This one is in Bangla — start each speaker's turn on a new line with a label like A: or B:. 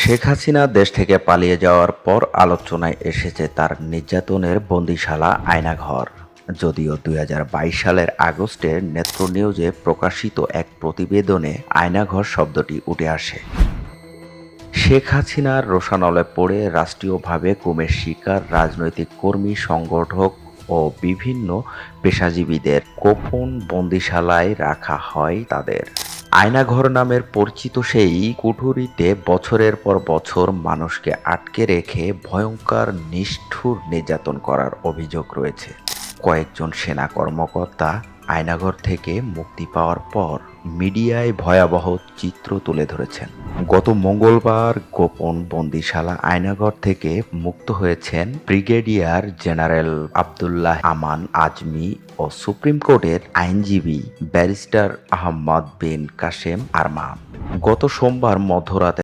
A: শেখ হাসিনা দেশ থেকে পালিয়ে যাওয়ার পর আলোচনায় এসেছে তার নির্যাতনের বন্দিশালা আয়নাঘর। যদিও ২০২২ সালের আগস্টে নেত্র নিউজে প্রকাশিত এক প্রতিবেদনে আয়নাঘর শব্দটি উঠে আসে। শেখ হাসিনার রোষানলে পড়ে রাষ্ট্রীয়ভাবে গুমের শিকার রাজনৈতিক কর্মী, সংগঠক ও বিভিন্ন পেশাজীবীদের গোপন বন্দিশালায় রাখা হয় তাদের। আয়নাঘর নামের পরিচিত সেই কুঠুরিতে বছরের পর বছর মানুষকে আটকে রেখে ভয়ঙ্কর নিষ্ঠুর নির্যাতন করার অভিযোগ রয়েছে। কয়েকজন সেনা কর্মকর্তা আয়নাঘর থেকে মুক্তি পাওয়ার পর মিডিয়ায় ভয়াবহ চিত্র তুলে ধরেছেন। গত মঙ্গলবার গোপন বন্দিশালা আয়নাঘর থেকে মুক্ত হয়েছেন ব্রিগেডিয়ার জেনারেল আব্দুল্লাহ আমান আজমি ও সুপ্রিম কোর্টের আইনজীবী ব্যারিস্টার আহমদ বিন কাসেম আরমান। গত সোমবার মধ্যরাতে